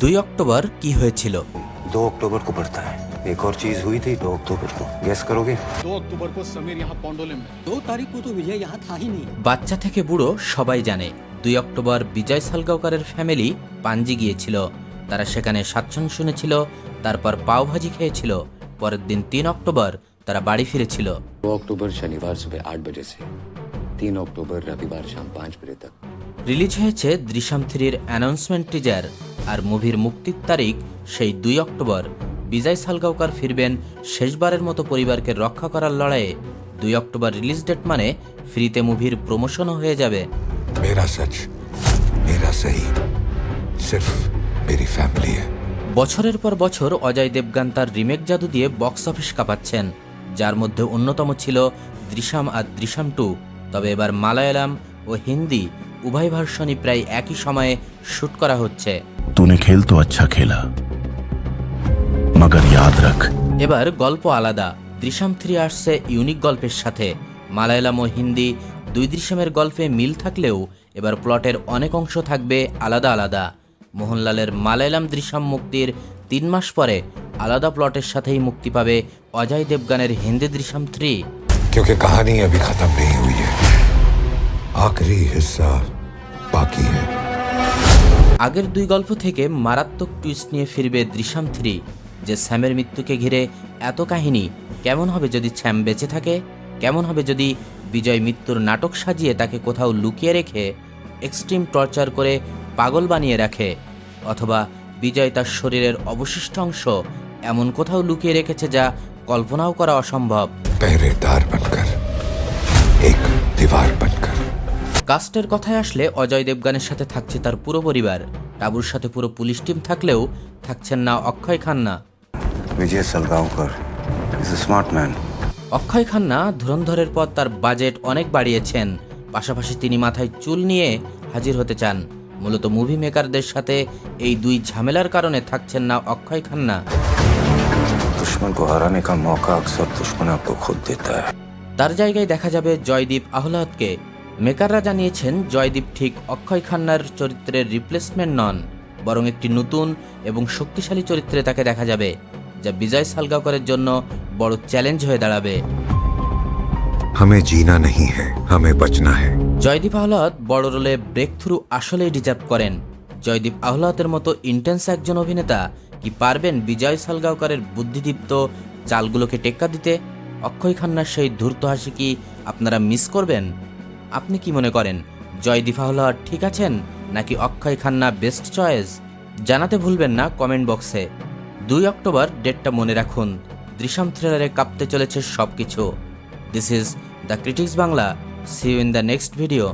2 October কি হয়েছিল? 2 अक्टूबर को पड़ता है। एक और चीज हुई थी 2 अक्टूबर को, गेस करोगे? 2 अक्टूबर को समीर यहाँ पौंडोले में। 2 तारीख को तो विजय यहाँ था ही नहीं। বাচ্চা থেকে বুড়ো সবাই জানে 2 অক্টোবর বিজয় সালগাওকরের ফ্যামিলি পাঞ্জি গিয়েছিল। তারা সেখানে সাতসং শুনেছিল, তারপর পাওভাজি খেয়েছিল। পরের দিন 3 অক্টোবর তারা বাড়ি ফিরেছিল। 2 अक्टूबर शनिवार सुबह 8 बजे से 3 अक्टूबर रविवार शाम 5 बजे तक। রিলিজ হয়েছে দৃশ্যম 3-র অ্যানাউন্সমেন্ট টিজার, আর মুভির মুক্তির তারিখ সেই 2 অক্টোবর। বিজয় সালগাওকর ফিরবেন শেষবারের মতো পরিবারকে রক্ষা করার লড়াইয়ে। 2 অক্টোবর রিলিজ ডেট মানে ফ্রিতে মুভির প্রমোশনও হয়ে যাবে। मेरा सच, मेरा सही, सिर्फ मेरी फैमिली है। বছরের পর বছর অজয় দেবগান তার রিমেক জাদু দিয়ে বক্স অফিস কাঁপাচ্ছেন, যার মধ্যে অন্যতম ছিল দৃশ্যম আর দৃশ্যম 2। তবে এবার মালায়ালাম ও হিন্দি উভয় ভার্সনই প্রায় একই সময়ে শ্যুট করা হচ্ছে। तूने खेल तो अच्छा खेला, मगर याद रख এবার গল্প আলাদা। দৃশ্যম 3 আসছে ইউনিক গল্পের সাথে। মালায়ালাম ও হিন্দি দুই দৃশ্যমের গল্পে মিল থাকলেও এবার প্লটের অনেক অংশ থাকবে আলাদা আলাদা। মোহনলালের মালায়ালাম দৃশ্যম মুক্তির 3 মাস পরে আলাদা প্লটের সাথেই মুক্তি পাবে অজয় দেবগানের হিন্দি দৃশ্যম 3। क्योंकि कहानी अभी खत्म नहीं हुई है, आखिरी हिस्सा बाकी है। আগের দুই গল্প থেকে মারাত্মক টুইস্ট নিয়ে ফিরবে দৃশ্যম 3। যে স্যামের মৃত্যুকে ঘিরে এত কাহিনী, কেমন হবে যদি স্যাম বেঁচে থাকে? কেমন হবে যদি বিজয় মৃত্যুর নাটক সাজিয়ে তাকে কোথাও লুকিয়ে রেখে এক্সট্রিম টর্চার করে পাগল বানিয়ে রাখে? অথবা বিজয় তার শরীরের অবশিষ্ট অংশ এমন কোথাও লুকিয়ে রেখেছে যা কল্পনাও করা অসম্ভব। पहरेदार बनकर, एक दीवार बनकर। কাস্টের কথায় আসলে অজয় দেবগানের সাথে থাকছে তার পুরো পরিবার। টাবুর সাথে পুরো পুলিশ টিম থাকলেও থাকছেন না Akshaye Khanna. Vijay Salgaonkar is a smart man. Akshaye Khanna ধুরন্ধরের পর তার বাজেট অনেক বাড়িয়েছেন, পাশাপাশি তিনি মাথায় চুল নিয়ে হাজির হতে চান। মূলত মুভি মেকারদের সাথে এই দুই ঝামেলার কারণে থাকছেন না অক্ষয় খান্না। दुश्मन को हराने का मौका अक्सर दुश्मन आपको खुद देता है। তার জায়গায় দেখা যাবে জয়দীপ আহলাদকে। মেকাররা জানিয়েছেন জয়দীপ ঠিক অক্ষয় খান্নার চরিত্রের রিপ্লেসমেন্ট নন, বরং একটি নতুন এবং শক্তিশালী চরিত্রে তাকে দেখা যাবে, যা বিজয় সালগাওকরের জন্য বড় চ্যালেঞ্জ হয়ে দাঁড়াবে। हमें जीना नहीं है, हमें बचना है। জয়দীপ আহলাদ বড় রোলে ব্রেক থ্রু আসলেই ডিজার্ভ করেন। জয়দীপ আহলাদের মতো ইন্টেন্স একজন অভিনেতা কি পারবেন বিজয় সালগাওকরের বুদ্ধিদীপ্ত চালগুলোকে টেক্কা দিতে? অক্ষয় খান্নার সেই ধূর্ত হাসি কি আপনারা মিস করবেন? আপনি কি মনে করেন, জয়দীপ আহলাদ ঠিক আছেন নাকি অক্ষয় খান্না বেস্ট চয়েস? জানাতে ভুলবেন না কমেন্ট বক্সে। 2 অক্টোবর ডেটটা মনে রাখুন। দৃশ্যম থ্রিলারে কাঁপতে চলেছে সবকিছু। This is the critics Bangla. See you in the next video.